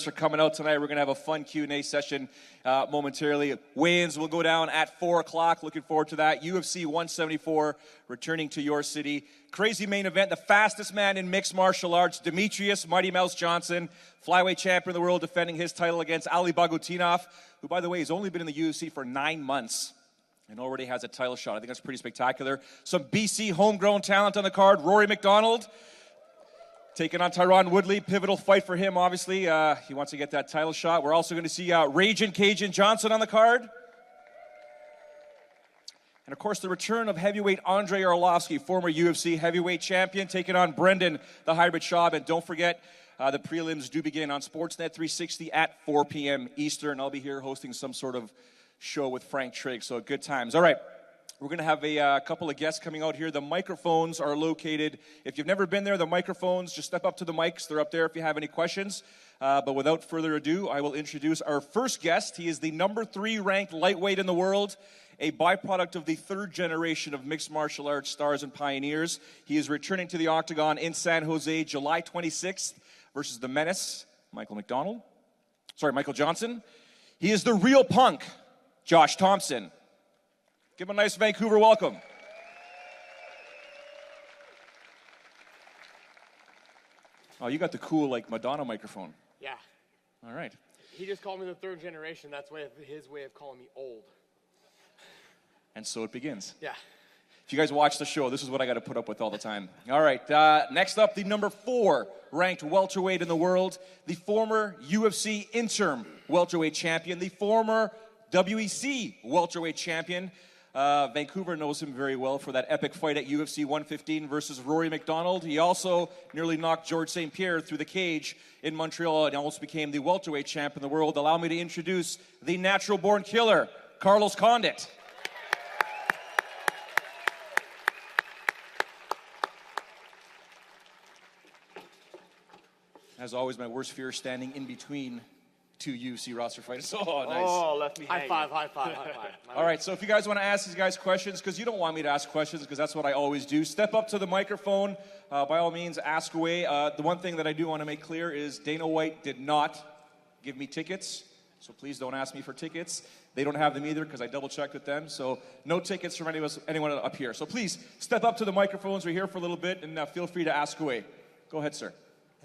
For coming out tonight. We're going to have a fun Q&A session momentarily. Weigh-ins will go down at 4 o'clock. Looking forward to that. UFC 174 returning to your city. Crazy main event. The fastest man in mixed martial arts, Demetrius Mighty Mouse Johnson, flyweight champion of the world, defending his title against Ali Bagautinov, who, by the way, has only been in the UFC for 9 months and already has a title shot. I think that's pretty spectacular. Some BC homegrown talent on the card. Rory McDonald taking on Tyron Woodley. Pivotal fight for him, obviously. He wants to get that title shot. We're also going to see Ragin' Cajun Johnson on the card. And, of course, the return of heavyweight Andrei Arlovsky, former UFC heavyweight champion, taking on Brendan the Hybrid Schaub. And don't forget, the prelims do begin on Sportsnet 360 at 4 p.m. Eastern. I'll be here hosting some sort of show with Frank Trigg, so good times. All right. We're going to have a couple of guests coming out here. The microphones are located. If you've never been there, the microphones, just step up to the mics. They're up there if you have any questions. But without further ado, I will introduce our first guest. He is the number 3 ranked lightweight in the world, a byproduct of the 3rd generation of mixed martial arts stars and pioneers. He is returning to the octagon in San Jose, July 26th, versus the Menace, Michael Johnson. He is the real punk, Josh Thomson. Give him a nice Vancouver welcome. Oh, you got the cool, like, Madonna microphone. Yeah. All right. He just called me the 3rd generation. That's his way of calling me old. And so it begins. Yeah. If you guys watch the show, this is what I got to put up with all the time. All right. Next up, the number 4 ranked welterweight in the world, the former UFC interim welterweight champion, the former WEC welterweight champion. Vancouver knows him very well for that epic fight at UFC 115 versus Rory McDonald. He also nearly knocked George St. Pierre through the cage in Montreal and almost became the welterweight champ in the world. Allow me to introduce the natural-born killer, Carlos Condit. As always, my worst fear is standing in between 2 UFC roster fighters. Oh, nice. Oh, left me hanging. High five. All right, so if you guys want to ask these guys questions, because you don't want me to ask questions, because that's what I always do, step up to the microphone. By all means, ask away. The one thing that I do want to make clear is Dana White did not give me tickets, so please don't ask me for tickets. They don't have them either, because I double-checked with them, so no tickets from anyone up here. So please, step up to the microphones. We're here for a little bit, and feel free to ask away. Go ahead, sir.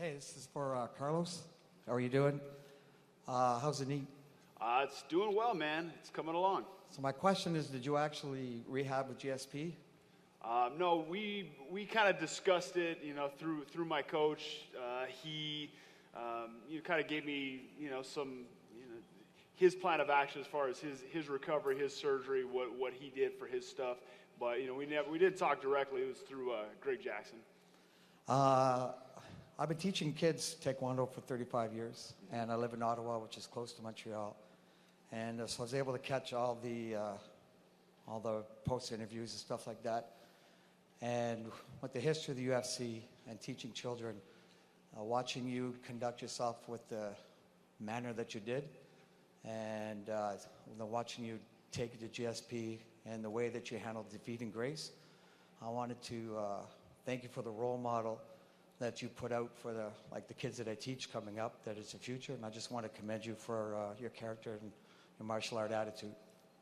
Hey, this is for Carlos. How are you doing? How's the knee? It's doing well, man. It's coming along. So my question is, did you actually rehab with GSP? No, we kind of discussed it, through my coach. He, kind of gave me, some, his plan of action as far as his recovery, his surgery, what he did for his stuff. But we didn't talk directly. It was through Greg Jackson. I've been teaching kids Taekwondo for 35 years, and I live in Ottawa, which is close to Montreal. And so I was able to catch all the post interviews and stuff like that. And with the history of the UFC and teaching children, watching you conduct yourself with the manner that you did, and watching you take it to GSP and the way that you handled defeat and grace, I wanted to thank you for the role model that you put out for the kids that I teach coming up, that it's the future, and I just want to commend you for your character and your martial art attitude.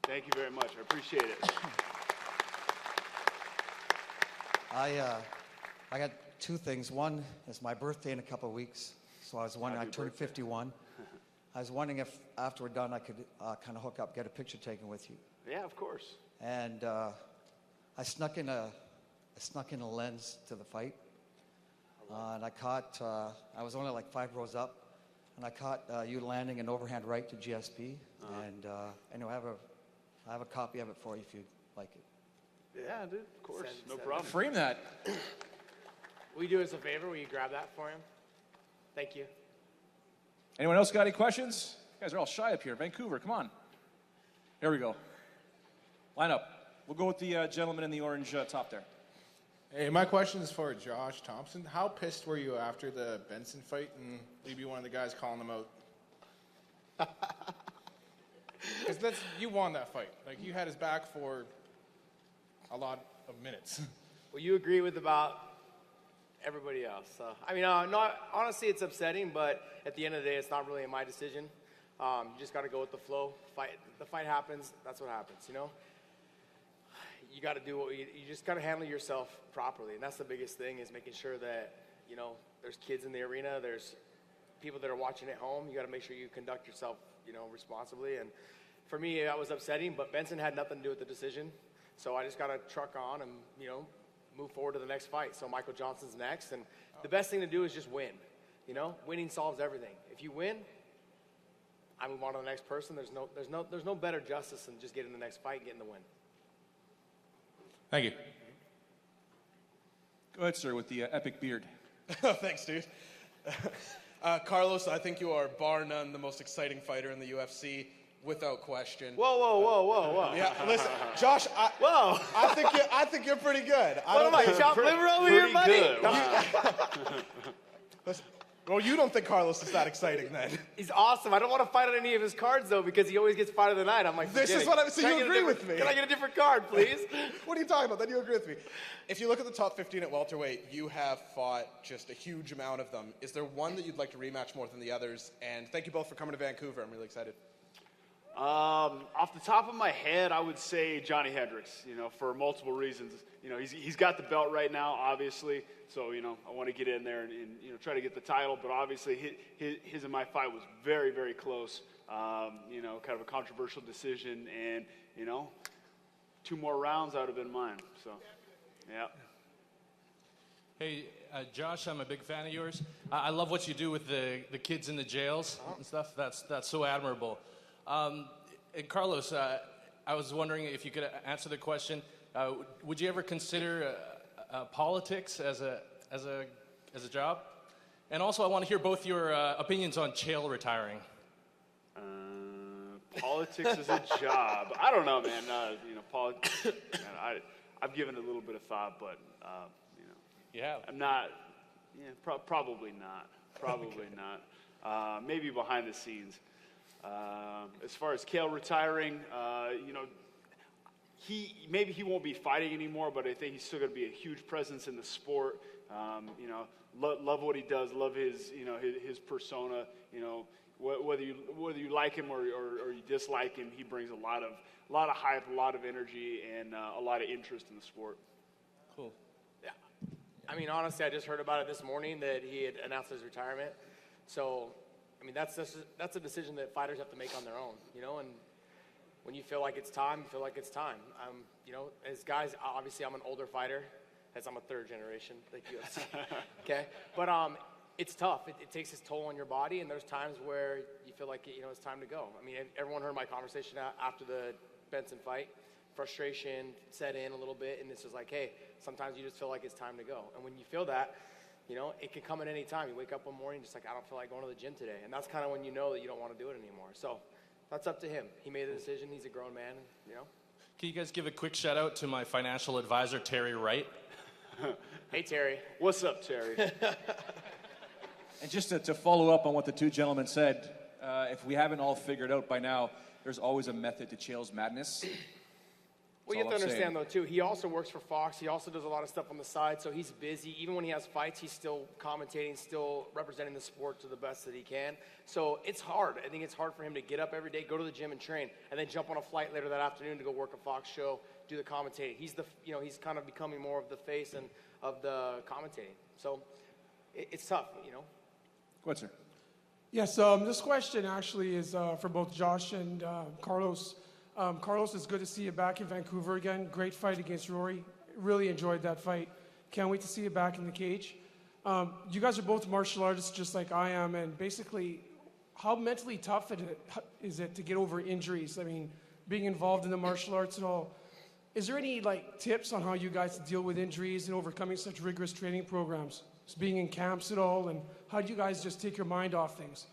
Thank you very much. I appreciate it. I got 2 things. One is my birthday in a couple of weeks, so I was wondering, I turned 51. I was wondering if after we're done I could kind of hook up, get a picture taken with you. Yeah, of course. And I snuck in a lens to the fight. And I caught, I was only like 5 rows up, and I caught you landing an overhand right to GSP. And anyway, I have a copy of it for you if you'd like it. Yeah, dude, of course. No problem. Frame that. Will you do us a favor? Will you grab that for him? Thank you. Anyone else got any questions? You guys are all shy up here. Vancouver, come on. Here we go. Line up. We'll go with the gentleman in the orange top there. Hey, my question is for Josh Thomson. How pissed were you after the Benson fight and you'd be one of the guys calling him out? Because you won that fight. Like, you had his back for a lot of minutes. Will you agree with about everybody else. I mean, no, honestly, it's upsetting, but at the end of the day, it's not really my decision. You just got to go with the flow. The fight happens. That's what happens, you know? You got to do what you just got to handle yourself properly. And that's the biggest thing, is making sure that, you know, there's kids in the arena, there's people that are watching at home. You got to make sure you conduct yourself, you know, responsibly. And for me, that was upsetting, but Benson had nothing to do with the decision. So I just got to truck on and, you know, move forward to the next fight. So Michael Johnson's next. And the best thing to do is just win. You know, winning solves everything. If you win, I move on to the next person. There's no better justice than just getting the next fight and getting the win. Thank you. Go ahead, sir, with the epic beard. Thanks, dude. Carlos, I think you are bar none the most exciting fighter in the UFC, without question. Whoa. Yeah, listen, Josh. Whoa. I think you're pretty good. What am I, chopped liver over here, buddy? Good. Listen, well, you don't think Carlos is that exciting, then? He's awesome. I don't want to fight on any of his cards, though, because he always gets fight of the night. I'm like, This is what I'm. So you agree with me? Can I get a different card, please? What are you talking about? Then you agree with me. If you look at the top 15 at welterweight, you have fought just a huge amount of them. Is there one that you'd like to rematch more than the others? And thank you both for coming to Vancouver. I'm really excited. Off the top of my head, I would say Johnny Hendricks, you know, for multiple reasons. You know, he's got the belt right now, obviously. So, you know, I want to get in there and you know, try to get the title. But obviously, his and my fight was very, very close. You know, kind of a controversial decision. And, you know, 2 more rounds I would have been mine. So, yeah. Hey, Josh, I'm a big fan of yours. I love what you do with the kids in the jails and stuff. That's so admirable. And Carlos, I was wondering if you could answer the question. Would you ever consider politics as a job? And also, I want to hear both your opinions on Chael retiring. Politics is a job. I don't know, man. You know, politics. I've given it a little bit of thought, but you know, You have. I'm not. Yeah, probably not. Probably not. Maybe behind the scenes. As far as Chael retiring, you know, maybe he won't be fighting anymore, but I think he's still going to be a huge presence in the sport. You know, love what he does, love his, you know, his persona. You know, whether you like him or you dislike him, he brings a lot of hype, a lot of energy, and a lot of interest in the sport. Cool. Yeah. I mean, honestly, I just heard about it this morning that he had announced his retirement. So, I mean, that's a decision that fighters have to make on their own, you know. And when you feel like it's time, you feel like it's time. You know, as guys, obviously, I'm an older fighter, as I'm a third generation, like UFC. Okay, but it's tough. It takes its toll on your body, and there's times where you feel like you know it's time to go. I mean, everyone heard my conversation after the Benson fight. Frustration set in a little bit, and this is like, hey, sometimes you just feel like it's time to go. And when you feel that, you know, it can come at any time. You wake up one morning just like, I don't feel like going to the gym today. And that's kind of when you know that you don't want to do it anymore. So that's up to him. He made the decision. He's a grown man, you know. Can you guys give a quick shout out to my financial advisor, Terry Wright? Hey, Terry. What's up, Terry? And just to follow up on what the two gentlemen said, if we haven't all figured out by now, there's always a method to Chael's madness. Well, you have to understand, though, too, he also works for Fox. He also does a lot of stuff on the side, so he's busy. Even when he has fights, he's still commentating, still representing the sport to the best that he can. So it's hard. I think it's hard for him to get up every day, go to the gym and train, and then jump on a flight later that afternoon to go work a Fox show, do the commentating. He's he's kind of becoming more of the face and of the commentating. So it's tough, you know. Go ahead, sir. Yes, this question actually is for both Josh and Carlos. Carlos, it's good to see you back in Vancouver again. Great fight against Rory. Really enjoyed that fight. Can't wait to see you back in the cage. You guys are both martial artists just like I am, and basically, how mentally tough is it to get over injuries? I mean, being involved in the martial arts and all. Is there any tips on how you guys deal with injuries and overcoming such rigorous training programs? Just being in camps at all, and how do you guys just take your mind off things?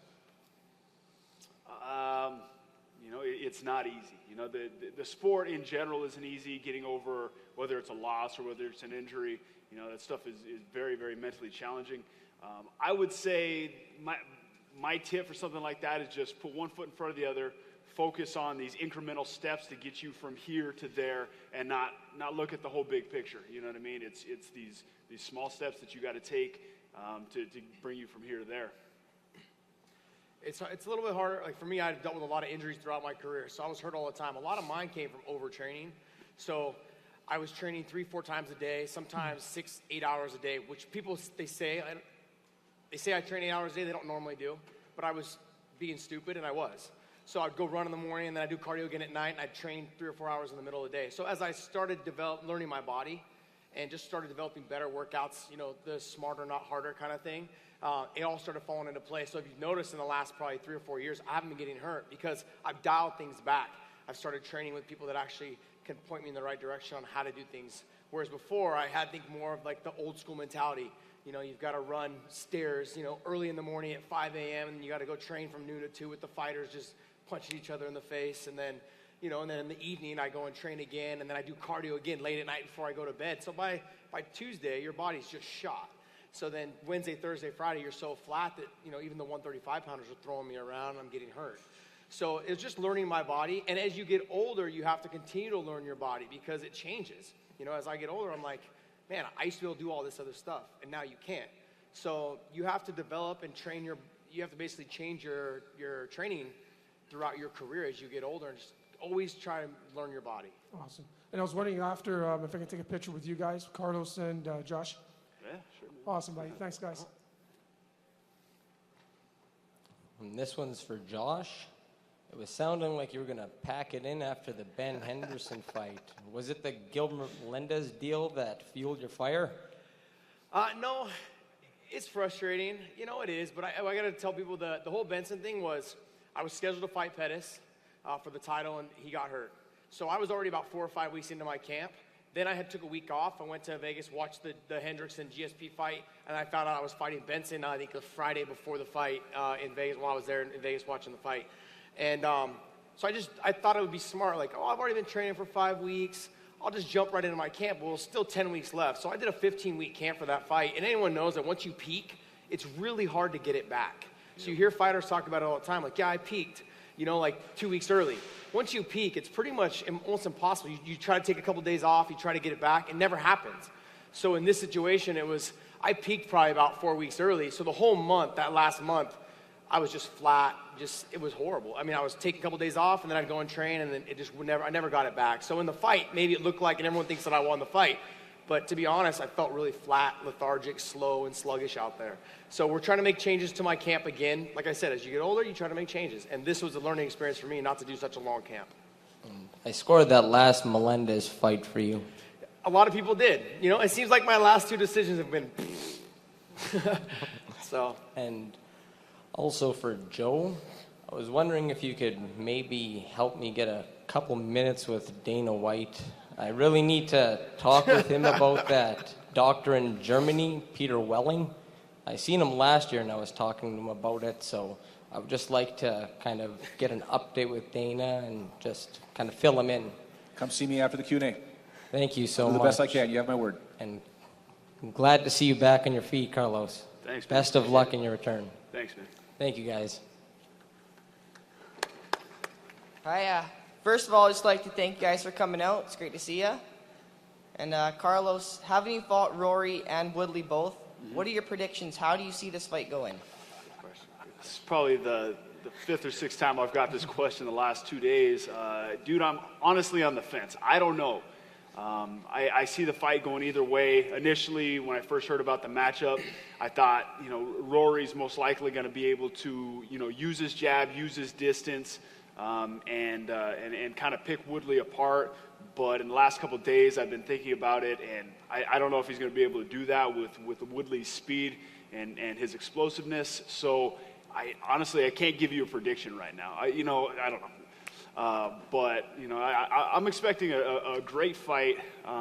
You know, it's not easy. You know, the sport in general isn't easy. Getting over whether it's a loss or whether it's an injury, you know, that stuff is very, very mentally challenging. I would say my tip for something like that is just put one foot in front of the other, focus on these incremental steps to get you from here to there, and not look at the whole big picture. You know what I mean? It's these small steps that you got to take to bring you from here to there. It's a little bit harder. Like for me, I've dealt with a lot of injuries throughout my career, so I was hurt all the time. A lot of mine came from overtraining. So I was training 3-4 times a day, sometimes 6-8 hours a day, which people, they say I train 8 hours a day. They don't normally do, but I was being stupid, and I was. So I'd go run in the morning, and then I'd do cardio again at night, and I'd train 3 or 4 hours in the middle of the day. So as I started learning my body and just started developing better workouts, you know, the smarter, not harder kind of thing, it all started falling into place. So if you've noticed in the last probably 3 or 4 years, I haven't been getting hurt because I've dialed things back. I've started training with people that actually can point me in the right direction on how to do things. Whereas before, I had, think more of like the old school mentality. You know, you've got to run stairs, you know, early in the morning at 5 a.m. and you got to go train from noon to 2 with the fighters just punching each other in the face. And then, you know, and then in the evening I go and train again, and then I do cardio again late at night before I go to bed. So by Tuesday, your body's just shot. So then Wednesday, Thursday, Friday, you're so flat that, you know, even the 135-pounders are throwing me around and I'm getting hurt. So it's just learning my body. And as you get older, you have to continue to learn your body because it changes. You know, as I get older, I'm like, man, I used to be able to do all this other stuff, and now you can't. So you have to develop and train you have to basically change your training throughout your career as you get older, and just always try to learn your body. Awesome. And I was wondering after if I can take a picture with you guys, Carlos and Josh. Yeah, sure. Awesome, buddy. Thanks, guys. And this one's for Josh. It was sounding like you were going to pack it in after the Ben Henderson fight. Was it the Gilbert Melendez deal that fueled your fire? No, it's frustrating. You know it is, but I got to tell people the whole Benson thing was I was scheduled to fight Pettis for the title, and he got hurt. So I was already about 4 or 5 weeks into my camp. Then I took a week off. I went to Vegas, watched the Hendrickson GSP fight, and I found out I was fighting Benson, I think the Friday before the fight in Vegas, while I was there in Vegas watching the fight. And so I thought it would be smart, like, I've already been training for 5 weeks. I'll just jump right into my camp. Well, still 10 weeks left. So I did a 15-week camp for that fight. And anyone knows that once you peak, it's really hard to get it back. So you hear fighters talk about it all the time, like, yeah, I peaked, you know, like 2 weeks early. Once you peak, it's pretty much almost impossible. You try to take a couple days off, you try to get it back, it never happens. So in this situation, I peaked probably about 4 weeks early. So the whole month, that last month, I was just flat, it was horrible. I mean, I was taking a couple days off, and then I'd go and train, and then I never got it back. So in the fight, maybe it looked like, and everyone thinks that I won the fight, but to be honest, I felt really flat, lethargic, slow, and sluggish out there. So we're trying to make changes to my camp again. Like I said, as you get older, you try to make changes, and this was a learning experience for me not to do such a long camp. I scored that last Melendez fight for you. A lot of people did. You know, it seems like my last 2 decisions have been so. And also for Joe, I was wondering if you could maybe help me get a couple minutes with Dana White. I really need to talk with him about that doctor in Germany, Peter Welling. I seen him last year, and I was talking to him about it, so I would just like to kind of get an update with Dana and just kind of fill him in. Come see me after the Q&A. Thank you so I'll much. do the best I can. You have my word. And I'm glad to see you back on your feet, Carlos. Thanks, man. Best of luck in your return. Thanks, man. Thank you, guys. Hi, first of all, I'd just like to thank you guys for coming out. It's great to see you. And Carlos, having fought Rory and Woodley both, what are your predictions? How do you see this fight going? It's probably the 5th or 6th time I've got this question the last 2 days. Dude, I'm honestly on the fence. I don't know. I see the fight going either way. Initially, when I first heard about the matchup, I thought, you know, Rory's most likely going to be able to, you know, use his jab, use his distance, and kind of pick Woodley apart. But in the last couple of days, I've been thinking about it, and I don't know if he's going to be able to do that with Woodley's speed and his explosiveness. So honestly, I can't give you a prediction right now. I don't know. But, you know, I'm expecting a great fight. You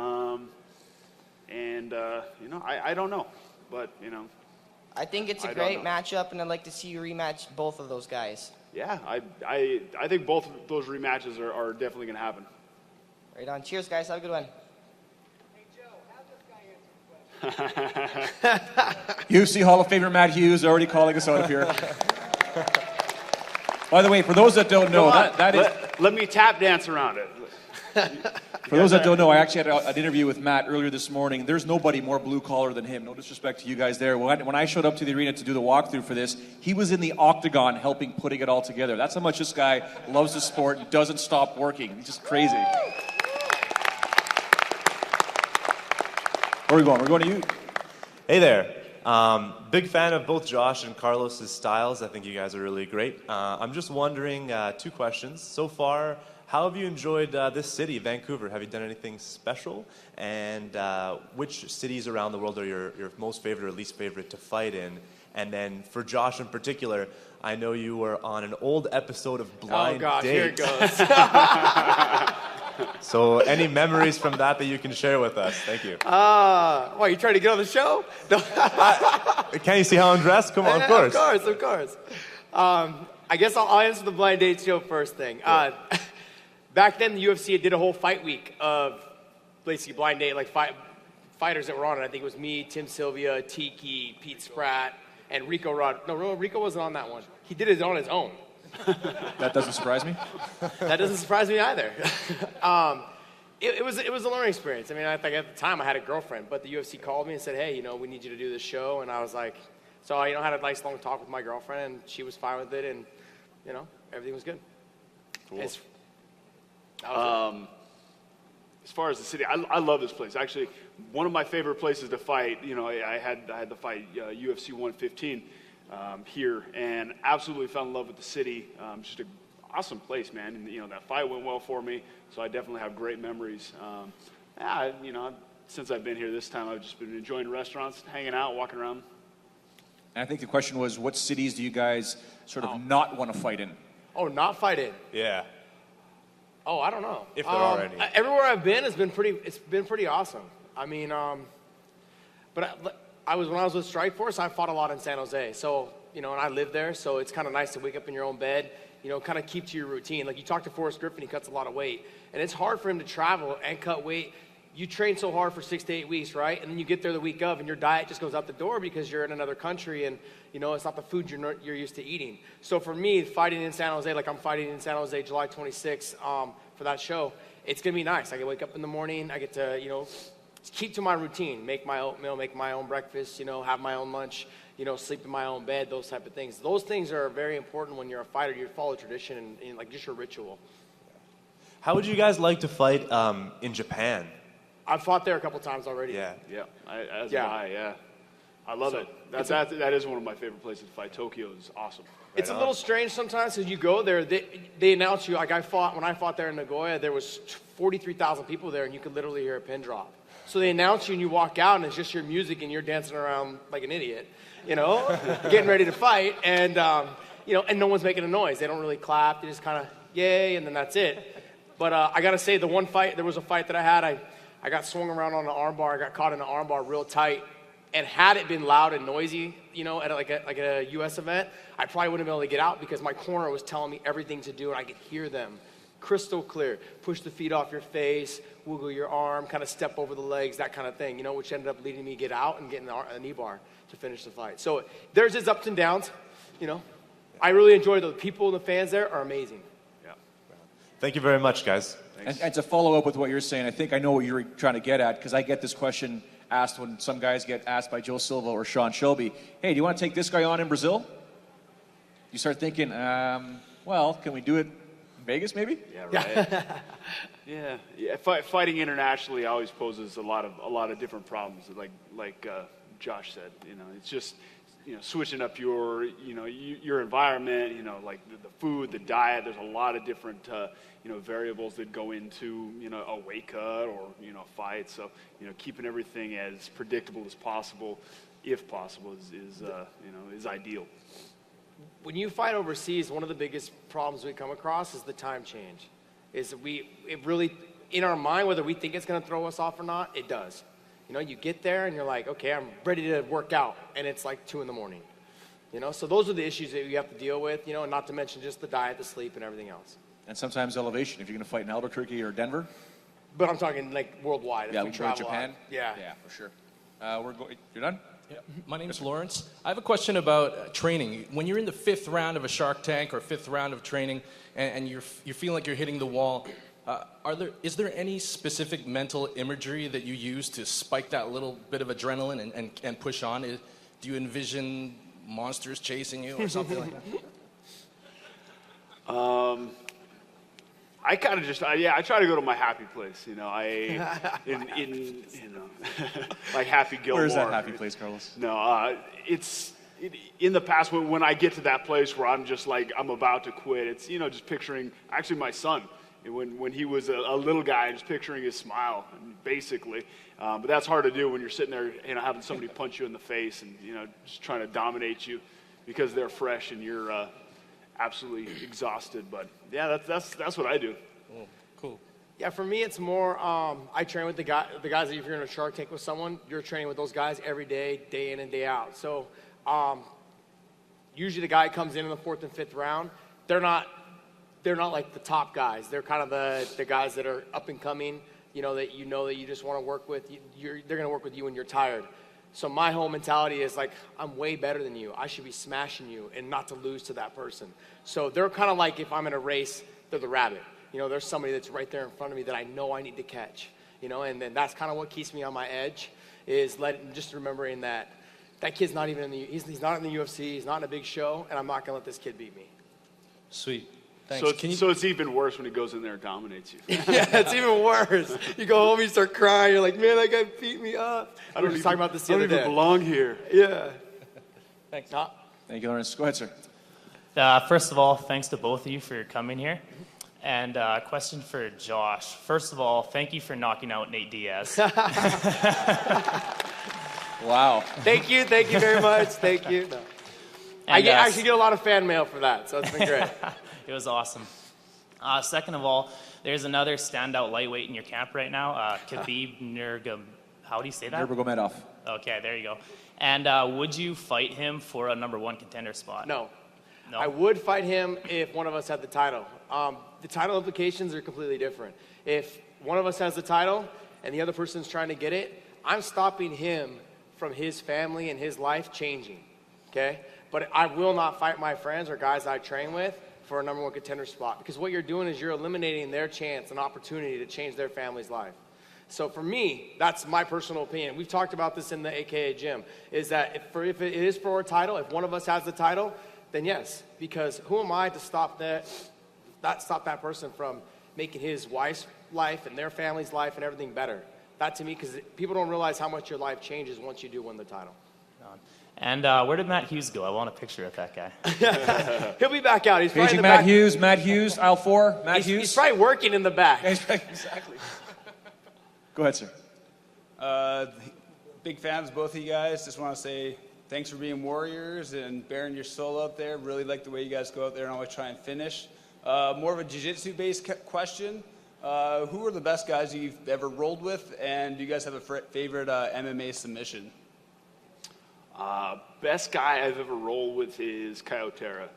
know, I don't know. But, you know. I think it's a great matchup, and I'd like to see you rematch both of those guys. Yeah, I think both of those rematches are definitely going to happen. Right on. Cheers, guys. Have a good one. Hey, Joe, have this guy answer the question. UFC Hall of Famer Matt Hughes already calling us out up here. By the way, for those that don't know, that is... Let me tap dance around it. For those that don't know, I actually had an interview with Matt earlier this morning. There's nobody more blue collar than him. No disrespect to you guys there. When I showed up to the arena to do the walkthrough for this, he was in the octagon helping putting it all together. That's how much this guy loves the sport and doesn't stop working. He's just crazy. Where are we going? We're going to you. Hey there. Big fan of both Josh and Carlos's styles. I think you guys are really great. I'm just wondering, 2 questions. So far, how have you enjoyed this city, Vancouver? Have you done anything special? And which cities around the world are your most favorite or least favorite to fight in? And then for Josh in particular, I know you were on an old episode of Blind Date. Oh, gosh, here it goes. So any memories from that you can share with us? Thank you. Why, you trying to get on the show? No. Can you see how I'm dressed? Come on, of course. Of course. I guess I'll answer the Blind Date show first thing. Back then, the UFC did a whole fight week of basically blind date, like fighters that were on it. I think it was me, Tim Sylvia, Tiki, Pete Spratt, and Rico Rod. No, Rico wasn't on that one. He did it on his own. That doesn't surprise me. That doesn't surprise me either. It was a learning experience. I mean, I think at the time I had a girlfriend, but the UFC called me and said, hey, we need you to do this show. And I was like, so I had a nice long talk with my girlfriend, and she was fine with it, and, everything was good. Cool. As far as the city, I love this place. Actually, one of my favorite places to fight, I had to fight UFC 115 here, and absolutely fell in love with the city. Just an awesome place, man. And, that fight went well for me, so I definitely have great memories. Since I've been here this time, I've just been enjoying restaurants, hanging out, walking around. And I think the question was, what cities do you guys sort of not want to fight in? Oh, not fight in? Yeah. Oh, I don't know. If there are any. Everywhere I've been it's been pretty awesome. I mean, but when I was with Strikeforce, I fought a lot in San Jose. So, and I lived there, so it's kind of nice to wake up in your own bed, kind of keep to your routine. Like you talk to Forrest Griffin, he cuts a lot of weight. And it's hard for him to travel and cut weight. You train so hard for 6 to 8 weeks, right? And then you get there the week of, and your diet just goes out the door because you're in another country, and it's not the food you're used to eating. So for me, fighting in San Jose, like I'm fighting in San Jose July 26th for that show, it's gonna be nice. I can wake up in the morning, I get to keep to my routine, make my oatmeal, make my own breakfast, have my own lunch, sleep in my own bed, those type of things. Those things are very important when you're a fighter. You follow tradition and like just your ritual. How would you guys like to fight in Japan? I've fought there a couple times already. Yeah. I love it. That is one of my favorite places to fight. Tokyo is awesome. It's a little strange sometimes because you go there, they announce you, like when I fought there in Nagoya, there was 43,000 people there, and you could literally hear a pin drop. So they announce you, and you walk out, and it's just your music, and you're dancing around like an idiot, getting ready to fight, and and no one's making a noise. They don't really clap. They just kind of, yay, and then that's it. But I got to say, there was a fight that I had, I got swung around on an armbar. I got caught in an armbar real tight. And had it been loud and noisy, at like a U.S. event, I probably wouldn't have been able to get out because my corner was telling me everything to do, and I could hear them crystal clear. Push the feet off your face, wiggle your arm, kind of step over the legs, that kind of thing, which ended up leading me to get out and get in a knee bar to finish the fight. So there's its ups and downs, I really enjoy the people and the fans there are amazing. Yeah. Thank you very much, guys. And to follow up with what you're saying, I think I know what you're trying to get at, because I get this question asked when some guys get asked by Joe Silva or Sean Shelby, hey, do you want to take this guy on in Brazil? You start thinking, well, can we do it in Vegas maybe? Yeah, right. yeah. Fighting internationally always poses a lot of different problems. Like Josh said, it's just switching up your environment. Like the food, the diet. There's a lot of different variables that go into a weight cut or a fight. So keeping everything as predictable as possible, if possible, is ideal. When you fight overseas, one of the biggest problems we come across is the time change. It really, in our mind, whether we think it's going to throw us off or not, it does. You get there and you're like, okay, I'm ready to work out, and it's like 2 a.m. So those are the issues that you have to deal with, and not to mention just the diet, the sleep, and everything else. And sometimes elevation, if you're going to fight in Albuquerque or Denver. But I'm talking like worldwide. Yeah, if we travel Japan. Yeah, for sure. You're done? Yeah. My name's Lawrence. I have a question about training. When you're in the 5th round of a Shark Tank or 5th round of training, and you're feeling like you're hitting the wall, is there any specific mental imagery that you use to spike that little bit of adrenaline and push on? Do you envision monsters chasing you or something like that? I kind of just, I try to go to my happy place, you know. Like Happy Gilmore. Where is that happy place, Carlos? No, in the past when I get to that place where I'm just like, I'm about to quit, it's, you know, just picturing, actually my son, when he was a little guy, just picturing his smile, basically. But that's hard to do when you're sitting there, you know, having somebody punch you in the face and, you know, just trying to dominate you because they're fresh and you're absolutely exhausted. But yeah, that's what I do. Oh, cool. Yeah, for me, it's more, I train with the guys that if you're in a Shark Tank with someone, you're training with those guys every day, day in and day out. So usually the guy comes in the 4th and 5th round. They're not like the top guys. They're kind of the guys that are up and coming, that you just want to work with. They're going to work with you when you're tired. So my whole mentality is like, I'm way better than you. I should be smashing you and not to lose to that person. So they're kind of like if I'm in a race, they're the rabbit. There's somebody that's right there in front of me that I know I need to catch. And then that's kind of what keeps me on my edge is just remembering that kid's not even he's not in the UFC, he's not in a big show, and I'm not going to let this kid beat me. Sweet. Thanks. So it's even worse when he goes in there and dominates you. Yeah, it's even worse. You go home, you start crying. You're like, man, that guy beat me up. I was just talking about this the other day. I don't even belong here. Yeah. Thanks. Thank you, Lawrence. Go ahead, sir. First of all, thanks to both of you for coming here. And question for Josh. First of all, thank you for knocking out Nate Diaz. Wow. Thank you very much. Thank you. No. And, I actually get a lot of fan mail for that, so it's been great. It was awesome. Second of all, there's another standout lightweight in your camp right now, Khabib how do you say that? Nurmagomedov. Okay, there you go. And would you fight him for a #1 contender spot? No. No? I would fight him if one of us had the title. The title implications are completely different. If one of us has the title and the other person's trying to get it, I'm stopping him from his family and his life changing, okay? But I will not fight my friends or guys I train with for a #1 contender spot because what you're doing is you're eliminating their chance and opportunity to change their family's life. So for me, that's my personal opinion. We've talked about this in the AKA gym, is that if it is for a title, if one of us has the title, then yes, because who am I to stop that person from making his wife's life and their family's life and everything better? That to me, because people don't realize how much your life changes once you do win the title. And where did Matt Hughes go? I want a picture of that guy. He'll be back out. He's probably Paging in the Matt back. Hughes, Matt Hughes, aisle 4, Matt Hughes. He's probably working in the back. Exactly. Go ahead, sir. Big fans, both of you guys. Just want to say thanks for being warriors and bearing your soul out there. Really like the way you guys go out there and always try and finish. More of a jiu-jitsu based question. Who are the best guys you've ever rolled with, and do you guys have a favorite MMA submission? Best guy I've ever rolled with is Coyoteira,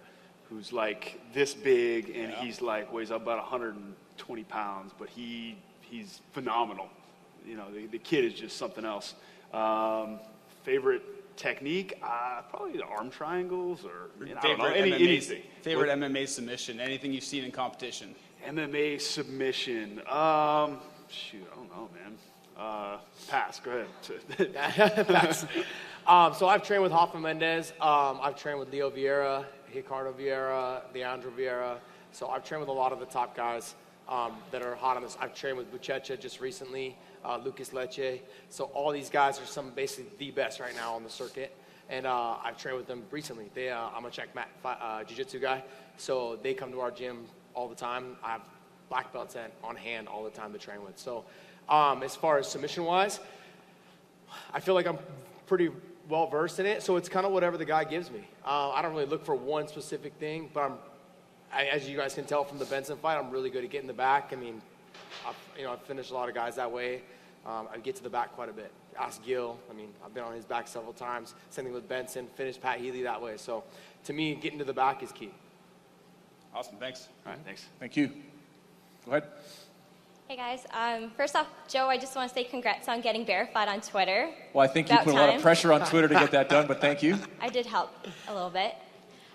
who's like this big, and he's like weighs about 120 pounds, but he's phenomenal. The kid is just something else. Favorite technique, probably the arm triangles or I don't know, anything. Favorite MMA submission, anything you've seen in competition? MMA submission. Shoot, I don't know, man. Pass. Go ahead. Pass. So I've trained with Hoffman Mendez. I've trained with Leo Vieira, Ricardo Vieira, Leandro Vieira. So I've trained with a lot of the top guys that are hot on this. I've trained with Buchecha just recently, Lucas Leche. So all these guys are basically the best right now on the circuit. And I've trained with them recently. I'm a Czech jiu-jitsu guy, so they come to our gym all the time. I have black belts on hand all the time to train with. So as far as submission-wise, I feel like I'm pretty well versed in it, so it's kind of whatever the guy gives me. I don't really look for one specific thing, but as you guys can tell from the Benson fight, I'm really good at getting the back. I mean, I've finished a lot of guys that way. I get to the back quite a bit. Ask Gil. I mean, I've been on his back several times. Same thing with Benson. Finished Pat Healy that way. So to me, getting to the back is key. Awesome. Thanks. All right. Thanks. Thank you. Go ahead. Hey guys. First off, Joe, I just want to say congrats on getting verified on Twitter. Well, I think you About put a lot of time. pressure on Twitter to get that done, but thank you. I did help a little bit.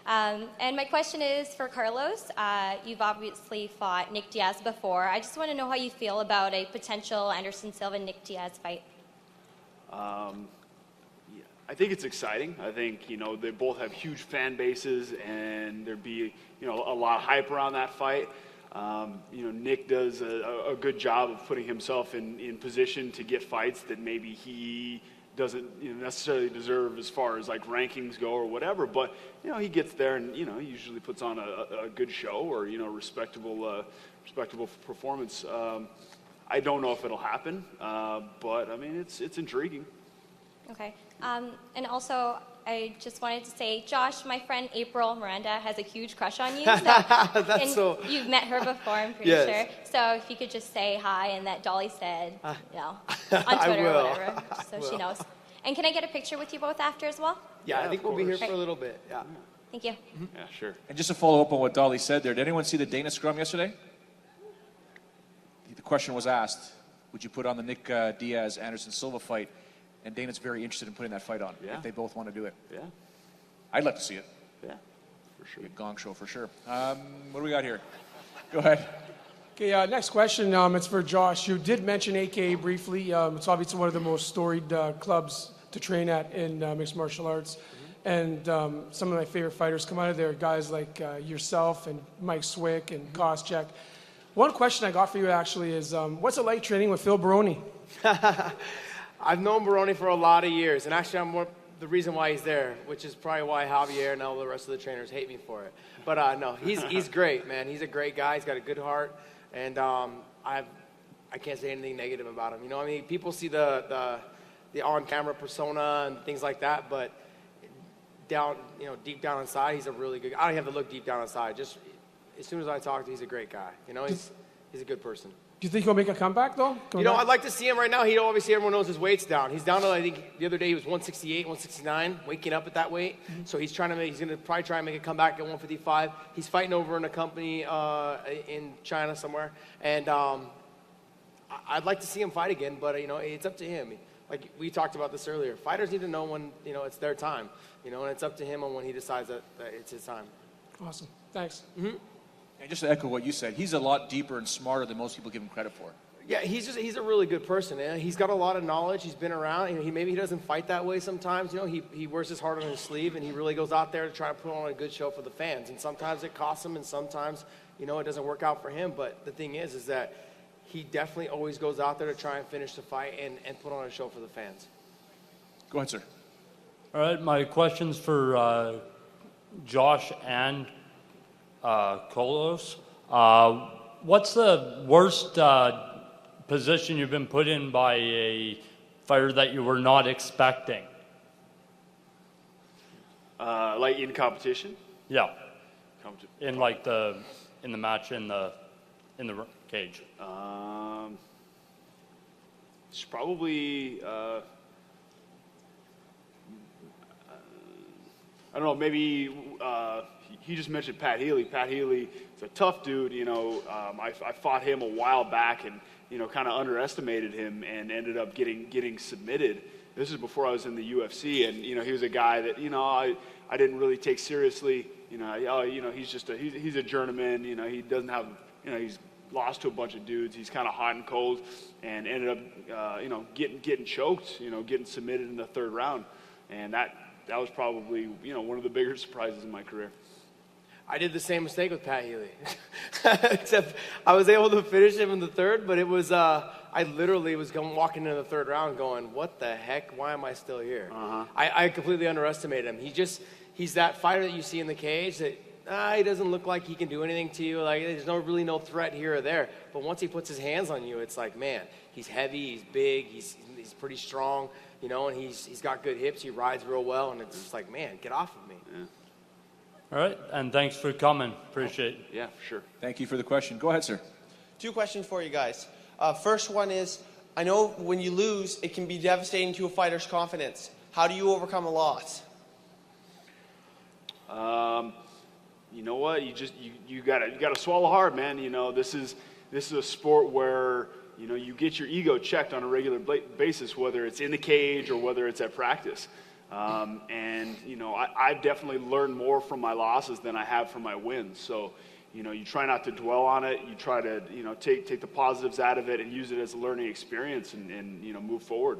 And my question is for Carlos. You've obviously fought Nick Diaz before. I just want to know how you feel about a potential Anderson Silva-Nick Diaz fight. I think it's exciting. I think, they both have huge fan bases, and there'd be, a lot of hype around that fight. Nick does a good job of putting himself in position to get fights that maybe he doesn't necessarily deserve as far as like rankings go or whatever. But, he gets there and, he usually puts on a good show or, respectable performance. I don't know if it'll happen, but I mean, it's intriguing. Okay. And also, I just wanted to say, Josh, my friend April Miranda has a huge crush on you. So, you've met her before, I'm pretty sure. So if you could just say hi and that Dolly said, on Twitter or whatever, just so she knows. And can I get a picture with you both after as well? Yeah, I think we'll be here for a little bit. Yeah. Thank you. Yeah, sure. And just to follow up on what Dolly said there, did anyone see the Dana scrum yesterday? The question was asked, would you put on the Nick Diaz-Anderson Silva fight? And Dana's very interested in putting that fight on, if they both want to do it. Yeah. I'd like to see it. Yeah, for sure. Be a gong show for sure. What do we got here? Go ahead. Okay, next question. It's for Josh. You did mention AKA briefly. It's obviously one of the most storied clubs to train at in mixed martial arts. And some of my favorite fighters come out of there, guys like yourself and Mike Swick and Koscheck. One question I got for you actually is, what's it like training with Phil Baroni? I've known Baroni for a lot of years, and actually I'm the reason why he's there, which is probably why Javier and all the rest of the trainers hate me for it. But no, he's great, man. He's a great guy. He's got a good heart, and I can't say anything negative about him. I mean, people see the on-camera persona and things like that, but deep down inside, he's a really good guy. I don't have to look deep down inside. Just as soon as I talk to him, he's a great guy. He's a good person. Do you think he'll make a comeback, though? I'd like to see him right now. Obviously, everyone knows his weight's down. He's down to, I think, the other day he was 168, 169, waking up at that weight. So he's going to probably try and make a comeback at 155. He's fighting over in a company in China somewhere. And I'd like to see him fight again, but, it's up to him. Like we talked about this earlier. Fighters need to know when, it's their time. And it's up to him on when he decides that it's his time. Awesome. Thanks. And just to echo what you said, he's a lot deeper and smarter than most people give him credit for. Yeah, he's a really good person. He's got a lot of knowledge. He's been around. Maybe he doesn't fight that way sometimes. He wears his heart on his sleeve, and he really goes out there to try to put on a good show for the fans. And sometimes it costs him, and sometimes, it doesn't work out for him. But the thing is that he definitely always goes out there to try and finish the fight and put on a show for the fans. Go ahead, sir. All right, my question's for Josh and Carlos. What's the worst position you've been put in by a fighter that you were not expecting? Like in competition? Yeah. In the match in the cage. It's probably I don't know, maybe he just mentioned Pat Healy. Pat Healy is a tough dude, I fought him a while back and, kind of underestimated him and ended up getting submitted. This is before I was in the UFC, and, he was a guy that, I didn't really take seriously. He's a journeyman, he doesn't have, he's lost to a bunch of dudes. He's kind of hot and cold and ended up, getting choked, getting submitted in the third round. And that was probably, one of the bigger surprises in my career. I did the same mistake with Pat Healy. Except I was able to finish him in the third, but it was, I literally was walking into the third round going, what the heck? Why am I still here? I completely underestimated him. He's that fighter that you see in the cage that he doesn't look like he can do anything to you. Like, there's really no threat here or there. But once he puts his hands on you, it's like, man, he's heavy, he's big, he's pretty strong, and he's got good hips, he rides real well, and it's just like, man, get off of me. Yeah. All right, and thanks for coming. Appreciate it. Yeah, for sure. Thank you for the question. Go ahead, sir. 2 questions for you guys. First one is, I know when you lose, it can be devastating to a fighter's confidence. How do you overcome a loss? You know what? You gotta swallow hard, man. This is this is a sport where, you know, you get your ego checked on a regular basis, whether it's in the cage or whether it's at practice. And, you know, I've definitely learned more from my losses than I have from my wins. So, you know, you try not to dwell on it. You try to, you know, take the positives out of it and use it as a learning experience and you know, move forward.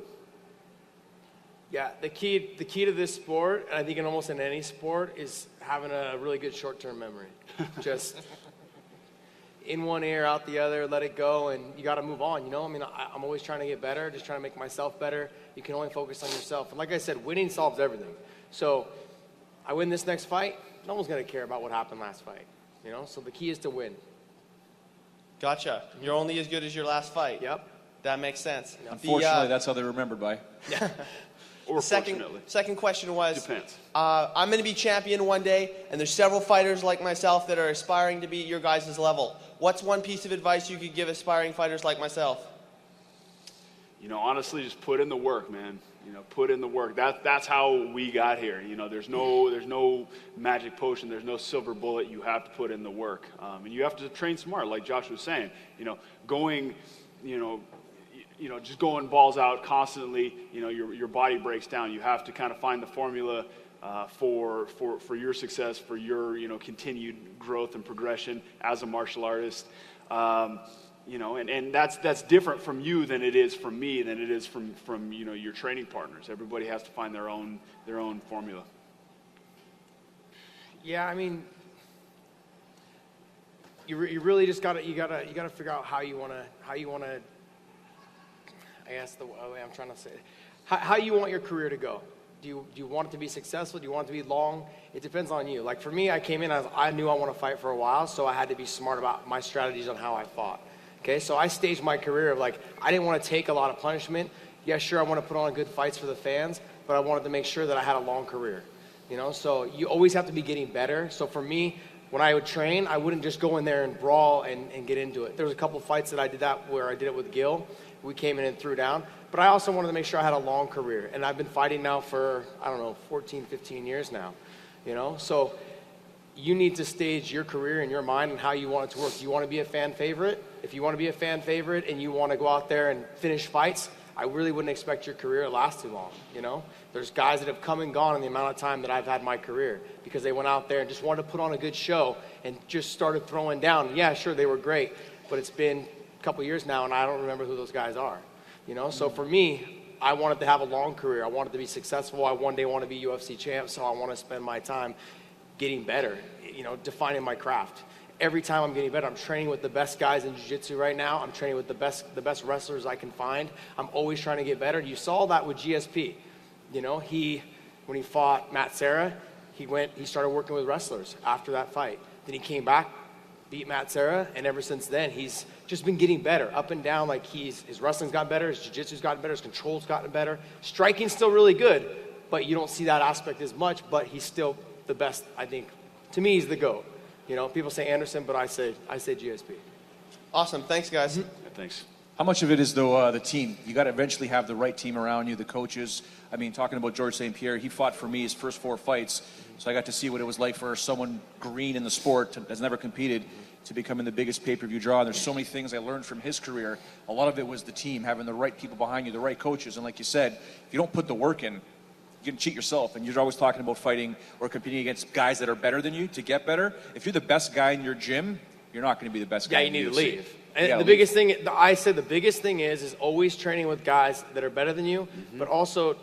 Yeah, the key to this sport, and I think in almost in any sport, is having a really good short-term memory. Just in one ear, out the other, let it go, and you got to move on, you know? I mean, I'm always trying to get better, just trying to make myself better. You can only focus on yourself. And like I said, winning solves everything. So I win this next fight, no one's going to care about what happened last fight, you know? So the key is to win. Gotcha. You're only as good as your last fight. Yep. That makes sense. Unfortunately, that's how they're remembered by. Or second question was, depends. I'm going to be champion one day, and there's several fighters like myself that are aspiring to be at your guys' level. What's one piece of advice you could give aspiring fighters like myself? You know, honestly, just put in the work, man. You know, put in the work. That's how we got here. You know, there's no magic potion. There's no silver bullet. You have to put in the work, and you have to train smart, like Josh was saying. You know, going, just going balls out constantly, you know, your body breaks down. You have to kind of find the formula for your success, for your, you know, continued growth and progression as a martial artist. You know, and that's different from you than it is from me, than it is from you know, your training partners. Everybody has to find their own formula. Yeah, I mean, you really just gotta figure out how you wanna. I guess the way I'm trying to say it. How you want your career to go. Do you want it to be successful? Do you want it to be long? It depends on you. Like for me, I came in, I knew I want to fight for a while, so I had to be smart about my strategies on how I fought. Okay, so I staged my career of like, I didn't want to take a lot of punishment. Yeah, sure, I want to put on good fights for the fans, but I wanted to make sure that I had a long career. You know, so you always have to be getting better. So for me, when I would train, I wouldn't just go in there and brawl and get into it. There was a couple fights that I did that where I did it with Gil. We came in and threw down. But I also wanted to make sure I had a long career. And I've been fighting now for, 14, 15 years now. You know, so you need to stage your career in your mind and how you want it to work. Do you want to be a fan favorite? If you want to be a fan favorite and you want to go out there and finish fights, I really wouldn't expect your career to last too long, you know? There's guys that have come and gone in the amount of time that I've had my career because they went out there and just wanted to put on a good show and just started throwing down. Yeah, sure, they were great, but it's been a couple years now and I don't remember who those guys are, you know? So for me, I wanted to have a long career. I wanted to be successful. I one day want to be UFC champ, so I want to spend my time getting better, you know, defining my craft. Every time I'm getting better, I'm training with the best guys in jiu-jitsu right now. I'm training with the best wrestlers I can find. I'm always trying to get better. You saw that with GSP. You know, when he fought Matt Serra, he started working with wrestlers after that fight. Then he came back, beat Matt Serra, and ever since then, he's just been getting better, up and down. Like his wrestling's gotten better, his jiu-jitsu's gotten better, his control's gotten better. Striking's still really good, but you don't see that aspect as much, but he's still the best, I think. To me, he's the GOAT. You know, people say Anderson, but I say GSP. Awesome. Thanks, guys. Yeah, thanks. How much of it is, though, the team? You got to eventually have the right team around you, the coaches. I mean, talking about George St. Pierre, he fought for me his first 4 fights, so I got to see what it was like for someone green in the sport that's never competed to becoming the biggest pay-per-view draw. And there's so many things I learned from his career. A lot of it was the team, having the right people behind you, the right coaches. And like you said, if you don't put the work in, you can cheat yourself, and you're always talking about fighting or competing against guys that are better than you to get better. If you're the best guy in your gym, you're not going to be the best guy. Yeah, you in need the to UFC. leave. And the biggest thing, I said the biggest thing is always training with guys that are better than you, but also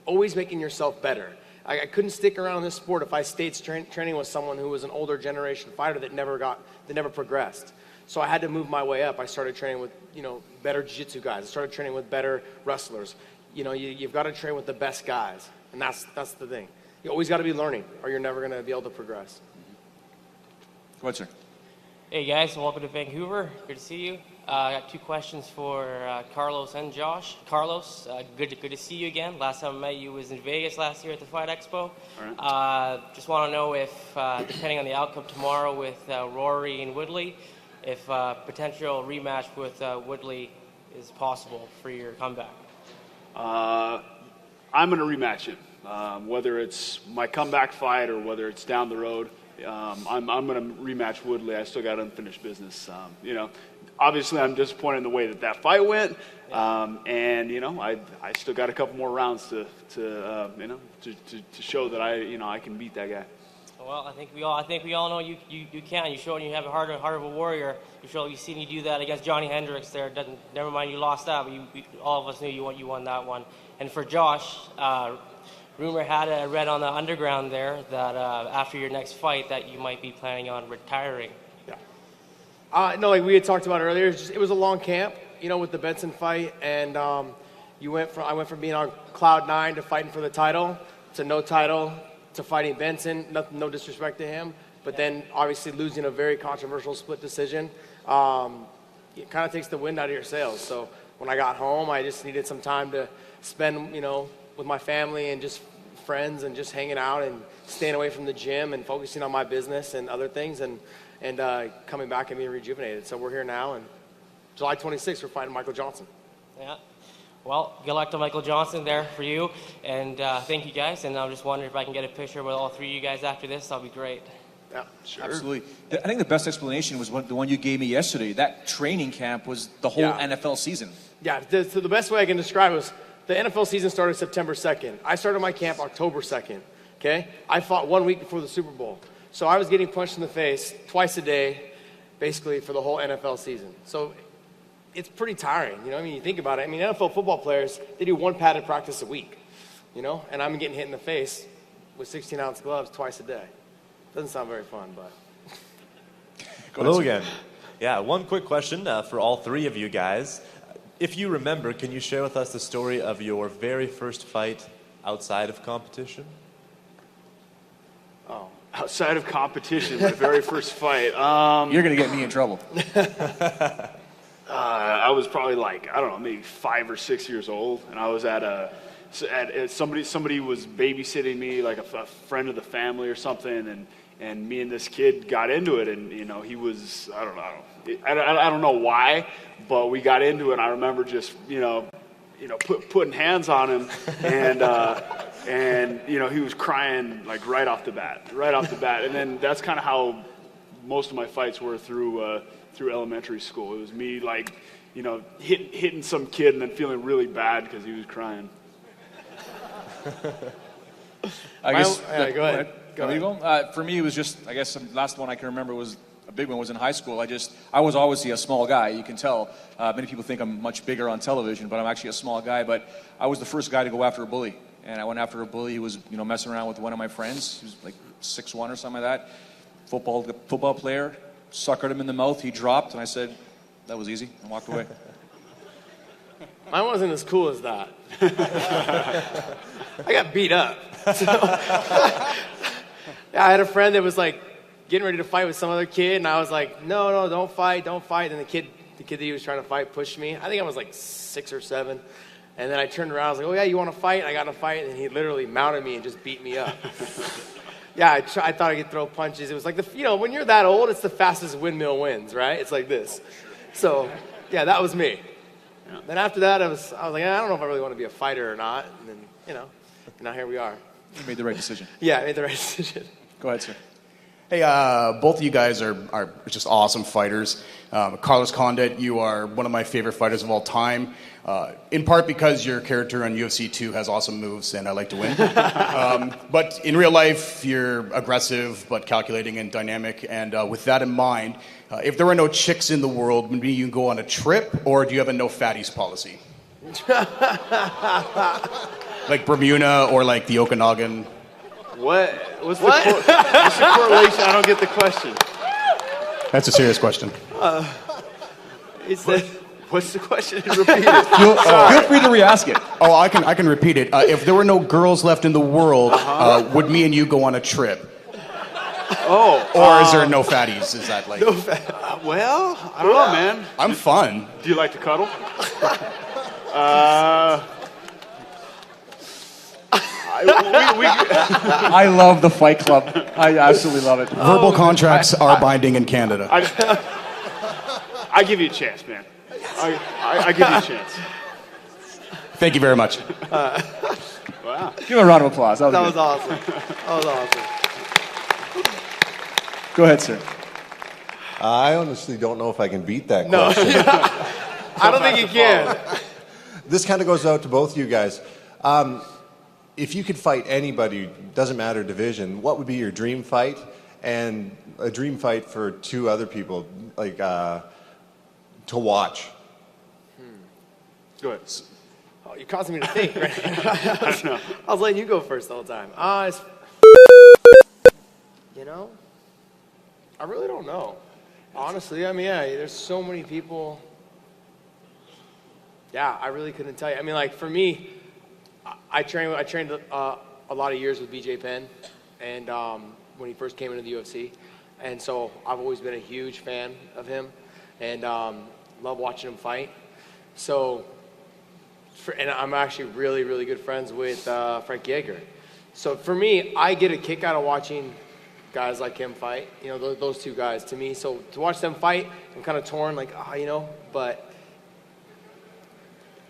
always making yourself better. I couldn't stick around in this sport if I stayed training with someone who was an older generation fighter that never progressed. So I had to move my way up. I started training with, you know, better jiu-jitsu guys. I started training with better wrestlers. You know, you've got to train with the best guys. And that's the thing. You always got to be learning, or you're never going to be able to progress. Go ahead, sir. Hey guys, welcome to Vancouver. Good to see you. I got 2 questions for Carlos and Josh. Carlos, good to see you again. Last time I met you was in Vegas last year at the Fight Expo. All right. Just want to know if, depending on the outcome tomorrow with Rory and Woodley, if potential rematch with Woodley is possible for your comeback. I'm going to rematch him, whether it's my comeback fight or whether it's down the road. I'm going to rematch Woodley. I still got unfinished business. You know, obviously I'm disappointed in the way that fight went. And you know, I still got a couple more rounds to show that I can beat that guy. Well, I think we all know you can. You showed you have a heart of a warrior. You've seen you do that against Johnny Hendricks there. Never mind you lost that, but all of us knew you won that one. And for Josh, rumor had it, I read on the underground there that after your next fight that you might be planning on retiring. Yeah. No, like we had talked about earlier, it was a long camp, you know, with the Benson fight, and I went from being on cloud 9 to fighting for the title to no title to fighting Benson. No disrespect to him, but then obviously losing a very controversial split decision. It kind of takes the wind out of your sails. So when I got home, I just needed some time to spend, you know, with my family and just friends and just hanging out and staying away from the gym and focusing on my business and other things and coming back and being rejuvenated. So we're here now, and July 26th, we're fighting Michael Johnson. Yeah. Well, good luck to Michael Johnson there for you, and thank you guys. And I'm just wondering if I can get a picture with all three of you guys after this. That'll be great. Yeah, sure. Absolutely. I think the best explanation was the one you gave me yesterday. That training camp was the whole NFL season. Yeah, so the best way I can describe it was the NFL season started September 2nd. I started my camp October 2nd, okay? I fought 1 week before the Super Bowl. So I was getting punched in the face twice a day, basically, for the whole NFL season. So it's pretty tiring, you know? I mean, you think about it. I mean, NFL football players, they do one padded practice a week, you know? And I'm getting hit in the face with 16-ounce gloves twice a day. Doesn't sound very fun, but. Hello again. Yeah, one quick question for all three of you guys. If you remember, can you share with us the story of your very first fight outside of competition? Oh, outside of competition, my very first fight. You're going to get me in trouble. I was probably like, I don't know, maybe 5 or 6 years old, and I was at somebody was babysitting me, like a friend of the family or something, and me and this kid got into it, and you know, he was, I don't know why, but we got into it. And I remember just putting hands on him, and you know, he was crying like right off the bat, and then that's kind of how most of my fights were through elementary school. It was me like, you know, hitting some kid and then feeling really bad because he was crying. I guess. Go ahead. For me, it was just, I guess the last one I can remember was a big one was in high school. I was obviously a small guy. You can tell. Many people think I'm much bigger on television, but I'm actually a small guy. But I was the first guy to go after a bully, and I went after a bully who was, you know, messing around with one of my friends. He was like 6'1" or something like that. Football player. Suckered him in the mouth. He dropped, and I said, "That was easy," and walked away. Mine wasn't as cool as that. I got beat up. So, yeah, I had a friend that was like getting ready to fight with some other kid, and I was like, no, don't fight. And the kid that he was trying to fight pushed me. I think I was like 6 or 7. And then I turned around, I was like, oh yeah, you want to fight? I got in a fight, and he literally mounted me and just beat me up. Yeah, I thought I could throw punches. It was like, when you're that old, it's the fastest windmill wins, right? It's like this. So, yeah, that was me. Yeah. Then after that, I was like, I don't know if I really want to be a fighter or not. And then, you know, now here we are. You made the right decision. Yeah, I made the right decision. Go ahead, sir. Hey, both of you guys are just awesome fighters. Carlos Condit, you are one of my favorite fighters of all time, in part because your character on UFC 2 has awesome moves and I like to win. But in real life, you're aggressive but calculating and dynamic. And with that in mind, if there were no chicks in the world, maybe you can go on a trip, or do you have a no fatties policy? Like Bermuda or like the Okanagan? What's the correlation? I don't get the question. That's a serious question. What's the question? Repeat it. Feel free to re-ask it. Oh, I can repeat it. If there were no girls left in the world, would me and you go on a trip? Or is there no fatties? Is that like? No well, I don't know, man. I'm fun. Do you like to cuddle? I love the Fight Club. I absolutely love it. Verbal contracts are binding in Canada. I give you a chance, man. I give you a chance. Thank you very much. Wow. Give him a round of applause. That was awesome. That was awesome. Go ahead, sir. I honestly don't know if I can beat that No. question. I don't think you can. This kind of goes out to both you guys. If you could fight anybody, doesn't matter division, what would be your dream fight? And a dream fight for two other people, like to watch. Go ahead. Oh, you're causing me to think, right? I don't know. I was letting you go first the whole time. You know, I really don't know. Honestly, I mean, yeah, there's so many people. Yeah, I really couldn't tell you. I mean, like for me, I trained a lot of years with BJ Penn, and when he first came into the UFC, and so I've always been a huge fan of him, and love watching him fight. So, and I'm actually really, really good friends with Frank Yeager. So for me, I get a kick out of watching guys like him fight. You know, those two guys to me. So to watch them fight, I'm kind of torn, like, you know, but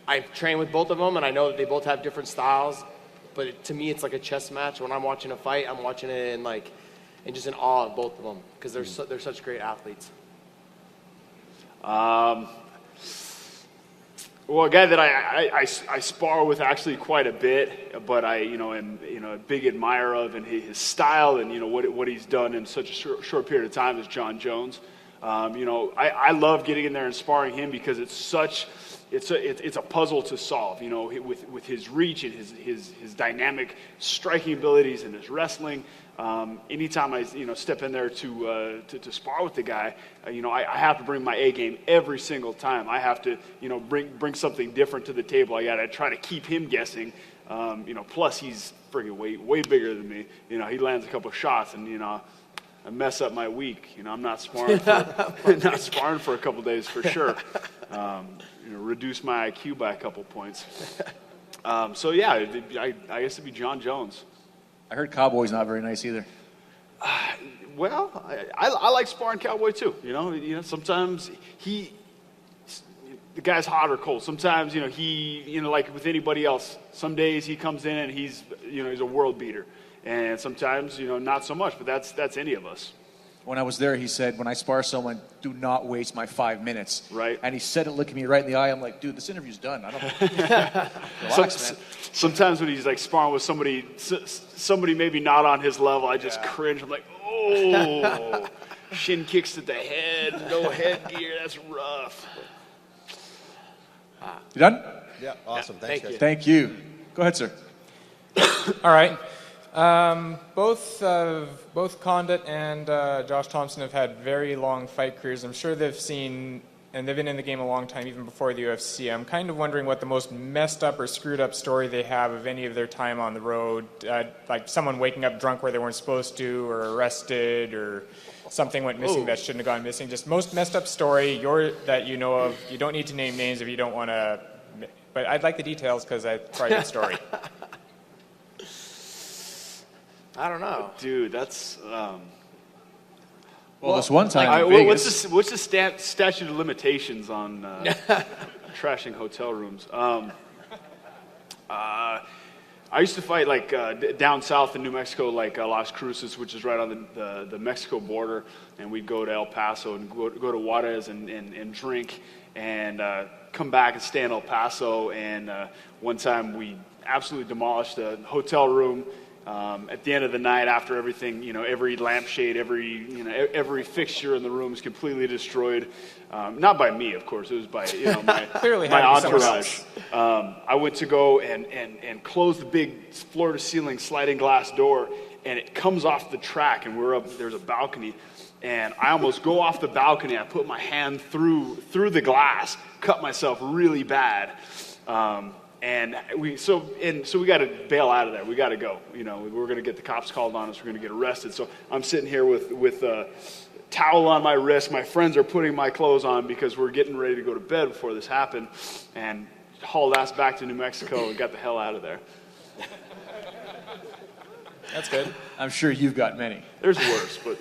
I train with both of them, and I know that they both have different styles. But to me, it's like a chess match. When I'm watching a fight, I'm watching it in just in awe of both of them because they're such great athletes. Well, a guy that I spar with actually quite a bit, but I am a big admirer of and his style and what he's done in such a short period of time is John Jones. I love getting in there and sparring him because it's a puzzle to solve. With his reach and his dynamic striking abilities and his wrestling. Anytime I step in there to spar with the guy, I have to bring my A game every single time. I have to bring something different to the table. I got to try to keep him guessing. Plus he's friggin' way bigger than me. He lands a couple shots and I mess up my week. I'm not sparring for a couple days for sure. Reduce my IQ by a couple points. So yeah, I guess it'd be John Jones. I heard Cowboy's not very nice either. Well, I like sparring Cowboy too. Sometimes the guy's hot or cold. Sometimes he like with anybody else. Some days he comes in and he's a world beater, and sometimes not so much. But that's any of us. When I was there, he said, when I spar someone, do not waste my 5 minutes. Right. And he said it looking me right in the eye. I'm like, dude, this interview's done. I don't relax, man. Sometimes when he's like sparring with somebody maybe not on his level, I just cringe. I'm like, oh, shin kicks to the head, no headgear. That's rough. You done? Yeah, awesome. Thanks, guys. Thank you. Go ahead, sir. All right. Both Condit and Josh Thomson have had very long fight careers. I'm sure they've seen, and they've been in the game a long time, even before the UFC. I'm kind of wondering what the most messed up or screwed up story they have of any of their time on the road, like someone waking up drunk where they weren't supposed to, or arrested, or something went missing that shouldn't have gone missing. Just most messed up story that you know of. You don't need to name names if you don't want to, but I'd like the details because it's probably a good story. I don't know, dude. That's well, this one time in Vegas. What's the statute of limitations on trashing hotel rooms? I used to fight like down south in New Mexico, like Las Cruces, which is right on the Mexico border, and we'd go to El Paso and go to Juarez and drink and come back and stay in El Paso. And one time we absolutely demolished a hotel room. At the end of the night, after everything, every lampshade, every fixture in the room is completely destroyed. Not by me, of course. It was by my entourage. I went to go and close the big floor-to-ceiling sliding glass door, and it comes off the track, and we're up. There's a balcony, and I almost go off the balcony. I put my hand through the glass, cut myself really bad. And we got to bail out of there. We got to go. We're going to get the cops called on us. We're going to get arrested. So I'm sitting here with a towel on my wrist. My friends are putting my clothes on because we're getting ready to go to bed before this happened. And hauled ass back to New Mexico and got the hell out of there. That's good. I'm sure you've got many. There's worse, but.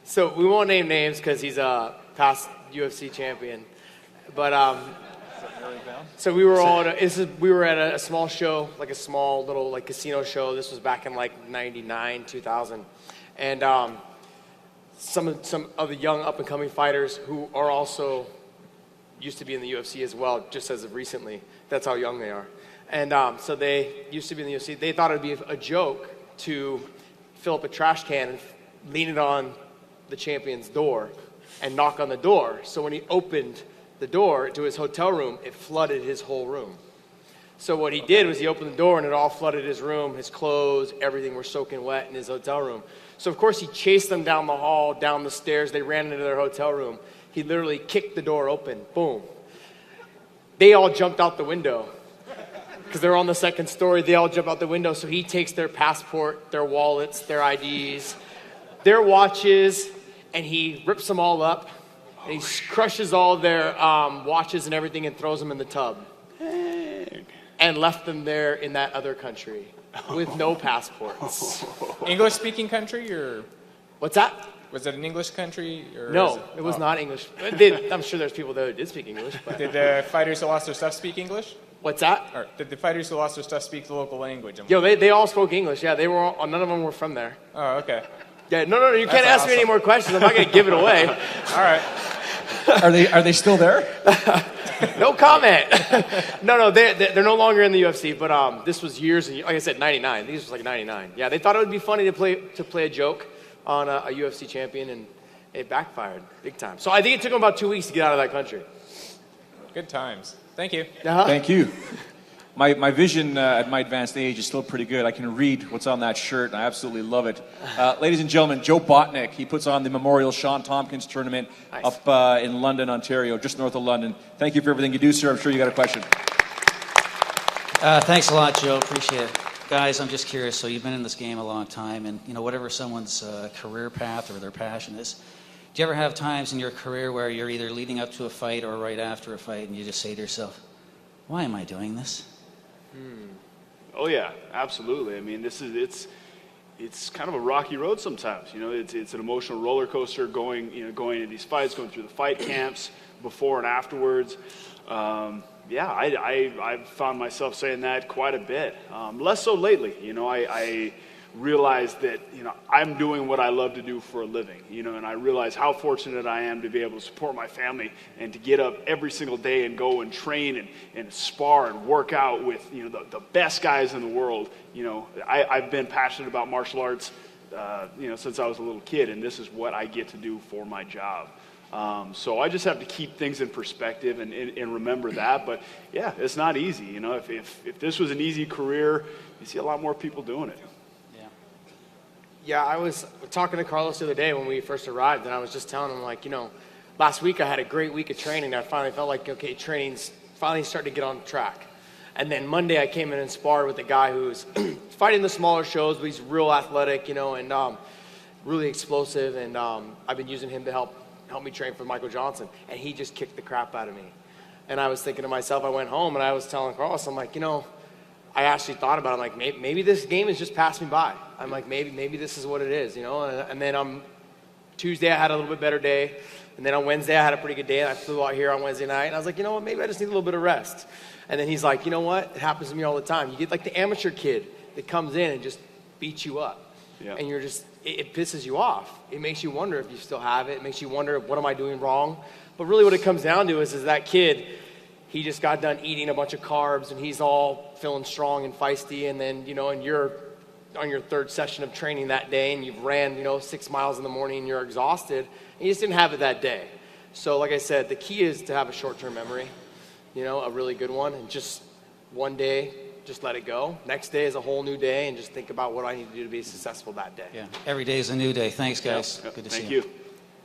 So we won't name names because he's a past UFC champion, but so we were all we were at a small show, like a small little like casino show. This was back in like 99, 2000, and some of the young up-and-coming fighters who are also used to be in the UFC as well, just as of recently. That's how young they are. And so they used to be in the UFC. They thought it would be a joke to fill up a trash can and lean it on the champion's door and knock on the door. So when he opened the door to his hotel room, it flooded his whole room. So what he did was he opened the door and it all flooded his room, his clothes, everything were soaking wet in his hotel room. So of course he chased them down the hall, down the stairs. They ran into their hotel room. He literally kicked the door open. Boom. They all jumped out the window because they're on the second story. They all jump out the window. So he takes their passport, their wallets, their IDs, their watches, and he rips them all up. And he crushes all their watches and everything and throws them in the tub. And left them there in that other country with no passports. English-speaking country, or what's that? Was it an English country? Or No, it was not English. I'm sure there's people there who did speak English. But Did the fighters who lost their stuff speak English? What's that? Or did the fighters who lost their stuff speak the local language? Yo, they all spoke English. Yeah, they were all, none of them were from there. Oh, okay. Yeah, no, you can't ask me any more questions. I'm not going to give it away. All right. Are they still there? No comment. No, they're no longer in the UFC. But this was years, like I said, '99. These was like '99. Yeah, they thought it would be funny to play a joke on a UFC champion, and it backfired big time. So I think it took them about 2 weeks to get out of that country. Good times. Thank you. Thank you. My vision at my advanced age is still pretty good. I can read what's on that shirt, and I absolutely love it. Ladies and gentlemen, Joe Botnick, he puts on the Memorial Sean Tompkins tournament up in London, Ontario, just north of London. Thank you for everything you do, sir. I'm sure you got a question. Thanks a lot, Joe. Appreciate it. Guys, I'm just curious. So you've been in this game a long time, and whatever someone's career path or their passion is, do you ever have times in your career where you're either leading up to a fight or right after a fight, and you just say to yourself, "Why am I doing this?" Oh yeah, absolutely. I mean, it's kind of a rocky road sometimes. It's an emotional roller coaster going into these fights, going through the fight camps, before and afterwards. I've found myself saying that quite a bit. Less so lately. I realized that I'm doing what I love to do for a living. And I realize how fortunate I am to be able to support my family and to get up every single day and go and train and spar and work out with the best guys in the world. I've been passionate about martial arts since I was a little kid, and this is what I get to do for my job. So I just have to keep things in perspective and remember that. But yeah, it's not easy. If this was an easy career, you see a lot more people doing it. Yeah, I was talking to Carlos the other day when we first arrived, and I was just telling him, last week I had a great week of training. I finally felt like, okay, training's finally starting to get on track. And then Monday I came in and sparred with a guy who's fighting the smaller shows, but he's real athletic, and really explosive. And I've been using him to help me train for Michael Johnson. And he just kicked the crap out of me. And I was thinking to myself, I went home and I was telling Carlos, I'm like, I actually thought about it. I'm like, maybe this game has just passed me by. I'm like, maybe this is what it is, And then Tuesday I had a little bit better day. And then on Wednesday I had a pretty good day. And I flew out here on Wednesday night. And I was like, what? Maybe I just need a little bit of rest. And then he's like, what? It happens to me all the time. You get like the amateur kid that comes in and just beats you up. Yeah. And you're just, it pisses you off. It makes you wonder if you still have it. It makes you wonder, what am I doing wrong? But really what it comes down to is that kid, he just got done eating a bunch of carbs and he's all feeling strong and feisty. And then, and you're on your third session of training that day and you've ran, 6 miles in the morning and you're exhausted and you just didn't have it that day. So like I said, the key is to have a short-term memory, a really good one, and just one day, just let it go. Next day is a whole new day and just think about what I need to do to be successful that day. Yeah, every day is a new day. Thanks, guys. Good to see you. Thank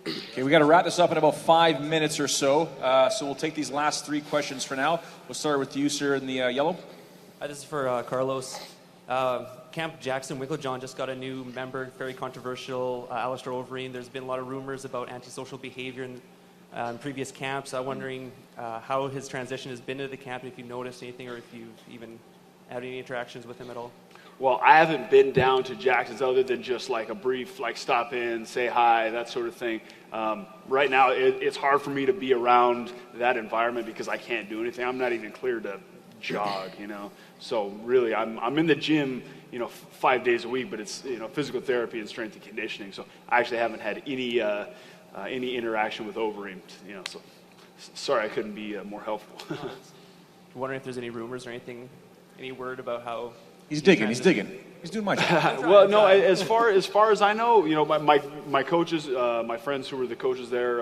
you. Okay, we got to wrap this up in about 5 minutes or so. So we'll take these last 3 questions for now. We'll start with you, sir, in the yellow. This is for Carlos. Camp Jackson Winklejohn just got a new member, very controversial, Alistair Overeem. There's been a lot of rumors about antisocial behavior in previous camps. I'm wondering how his transition has been to the camp, if you've noticed anything or if you've even had any interactions with him at all. Well, I haven't been down to Jackson's other than just like a brief, stop in, say hi, that sort of thing. Right now, it's hard for me to be around that environment because I can't do anything. I'm not even cleared to jog, So really, I'm in the gym, 5 days a week, but it's, physical therapy and strength and conditioning. So I actually haven't had any interaction with Overeem, so sorry I couldn't be more helpful. Wondering if there's any rumors or anything, any word about how He's digging. He's doing my job. Well, no, as far as I know, my coaches, my friends who were the coaches there,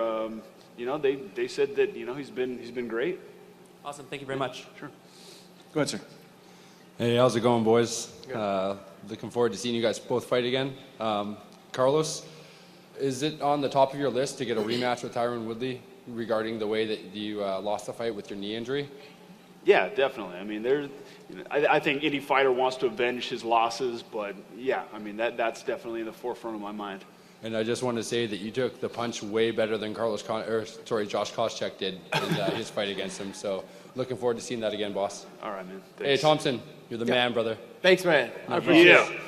they said that, he's been great. Awesome. Thank you very much. Sure. Go ahead, sir. Hey, how's it going, boys? Looking forward to seeing you guys both fight again. Carlos, is it on the top of your list to get a rematch with Tyron Woodley regarding the way that you lost the fight with your knee injury? Yeah, definitely. I mean, I think any fighter wants to avenge his losses, but yeah, I mean, that's definitely in the forefront of my mind. And I just want to say that you took the punch way better than Josh Koscheck did in his fight against him. So looking forward to seeing that again, boss. All right, man. Hey, Thomson, you're the man, brother. Thanks, man. I appreciate it.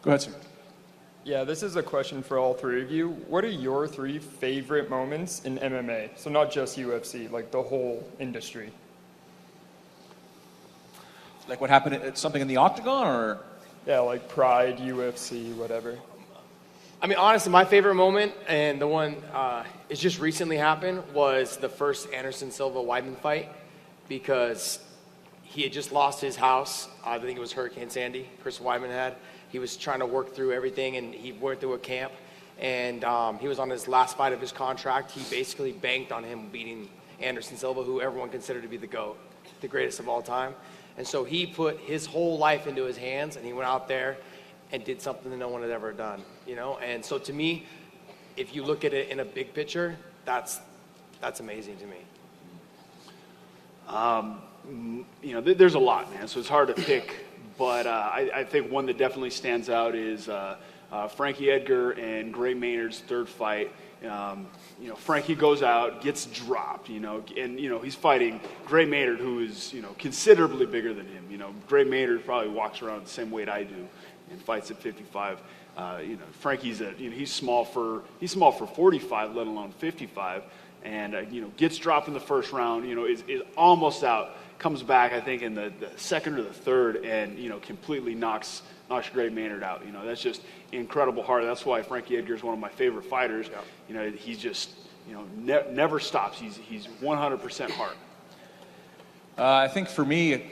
Go ahead, sir. Yeah, this is a question for all three of you. What are your 3 favorite moments in MMA? So not just UFC, like the whole industry. Like what happened, something in the octagon, or? Yeah, like Pride, UFC, whatever. I mean, honestly, my favorite moment, and the one it just recently happened, was the first Anderson Silva-Weidman fight, because he had just lost his house. I think it was Hurricane Sandy, Chris Weidman had. He was trying to work through everything, and he went through a camp, and he was on his last fight of his contract. He basically banked on him beating Anderson Silva, who everyone considered to be the GOAT, the greatest of all time. And so he put his whole life into his hands, and he went out there and did something that no one had ever done, And so to me, if you look at it in a big picture, that's amazing to me. There's a lot, man, so it's hard to pick. But I think one that definitely stands out is Frankie Edgar and Gray Maynard's third fight. Frankie goes out, gets dropped, and he's fighting Gray Maynard, who is considerably bigger than him. Gray Maynard probably walks around the same weight I do and fights at 55. Frankie's he's small for 45, let alone 55, and gets dropped in the first round. Is almost out. Comes back, I think, in the second or the third, and completely knocks Gray Maynard out. That's just incredible heart. That's why Frankie Edgar is one of my favorite fighters. Yeah. He's just never stops. He's 100% heart. I think for me,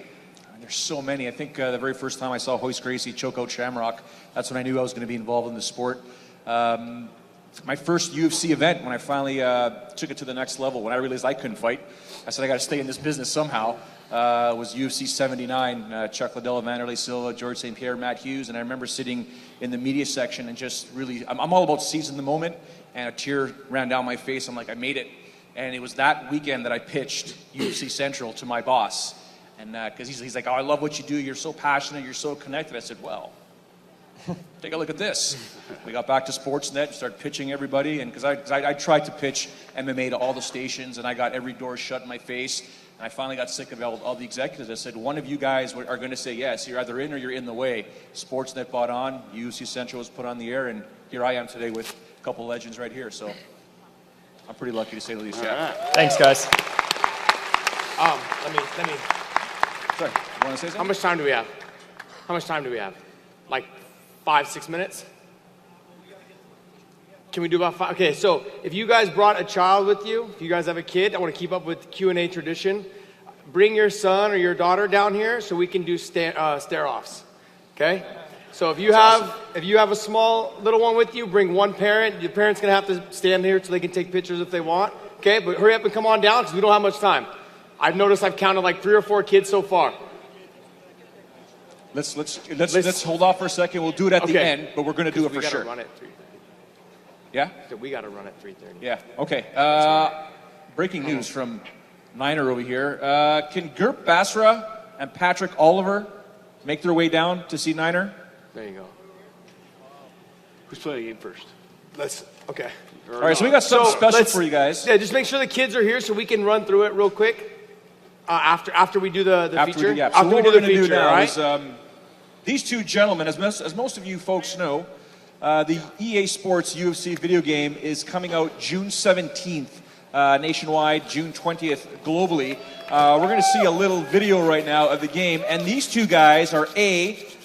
there's so many. I think the very first time I saw Hoist Gracie choke out Shamrock, that's when I knew I was going to be involved in the sport. My first UFC event, when I finally took it to the next level, when I realized I couldn't fight, I said I got to stay in this business somehow. Was UFC 79, Chuck Liddell, Vanderlei Silva, George St. Pierre, Matt Hughes, and I remember sitting in the media section and just really, I'm all about seizing the moment, and a tear ran down my face. I'm like, I made it. And it was that weekend that I pitched UFC Central to my boss. And because he's like, oh, I love what you do. You're so passionate. You're so connected. I said, well, take a look at this. We got back to Sportsnet, started pitching everybody, and because I tried to pitch MMA to all the stations, and I got every door shut in my face, and I finally got sick of all the executives. I said, one of you guys are going to say yes. You're either in or you're in the way. Sportsnet bought on, UFC Central was put on the air, and here I am today with a couple legends right here. So I'm pretty lucky to say the least. Yeah. Thanks, guys. Let me. Sorry, you want to say something? How much time do we have? Like 5-6 minutes? Can we do about 5? Okay, so if you guys brought a child with you, if you guys have a kid, I want to keep up with Q&A tradition. Bring your son or your daughter down here so we can do stare-offs. Okay? So if you have a small little one with you, bring one parent. Your parent's gonna have to stand here so they can take pictures if they want. Okay, but hurry up and come on down because we don't have much time. I've noticed I've counted like 3 or 4 kids so far. Let's hold off for a second. We'll do it at the end, but we're going to do it for sure. We got to run at 3:30. Yeah? So we got to run at 3:30. Yeah. Okay. Breaking news from Niner over here. Can Gurp Basra and Patrick Oliver make their way down to see Niner? There you go. Who's playing the game first? Okay. All right, so we got something special for you guys. Yeah, just make sure the kids are here so we can run through it real quick. After we do the feature. So what we're going to do now is these two gentlemen, as most of you folks know, the EA Sports UFC video game is coming out June 17th nationwide, June 20th globally. We're going to see a little video right now of the game, and these two guys are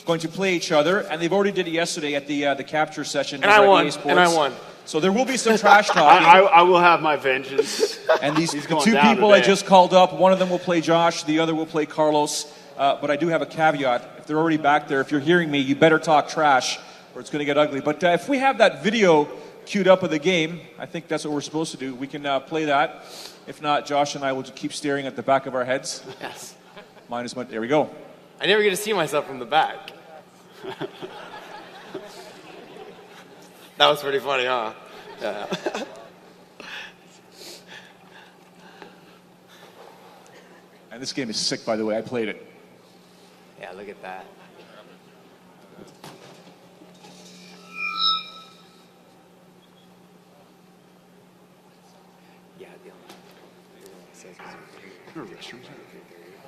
going to play each other, and they've already did it yesterday at the capture session. And I won. So there will be some trash talking. I will have my vengeance. And the two down people I today. just called up, one of them will play Josh, the other will play Carlos. But I do have a caveat. If they're already back there, if you're hearing me, you better talk trash or it's going to get ugly. But if we have that video queued up of the game, I think that's what we're supposed to do. We can play that. If not, Josh and I will just keep staring at the back of our heads. Yes. Mine is there we go. I never get to see myself from the back. That was pretty funny, huh? Yeah. And this game is sick, by the way. I played it. Yeah, look at that. Yeah, Your restrooms are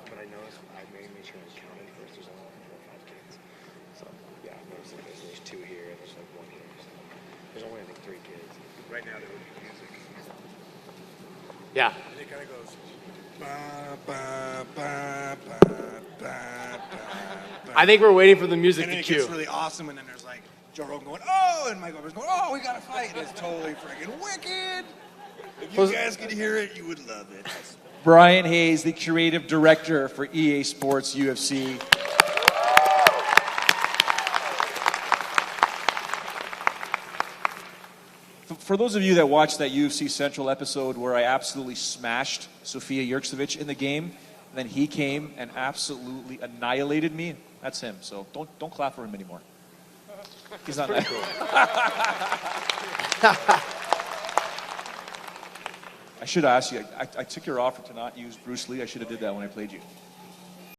but I noticed I made sure I counted first. There's only 4 or 5 kids. So yeah, I noticed that there's 2 here and there's like 1 here. So there's only I think 3 kids. Right now there would be music. Yeah. And it kind of goes. Ba, ba, ba, ba, ba, ba. I think we're waiting for the music and then to it gets cue. really awesome, and then there's like Joe Rogan going, oh, and Mike Over's going, oh, we got to fight. And it's totally freaking wicked. If you guys could hear it, you would love it. Brian Hayes, the creative director for EA Sports UFC. For those of you that watched that UFC Central episode where I absolutely smashed Sofia Jurcevic in the game, and then he came and absolutely annihilated me, that's him. So don't clap for him anymore. He's not that cool. I should ask you, I took your offer to not use Bruce Lee. I should have did that when I played you.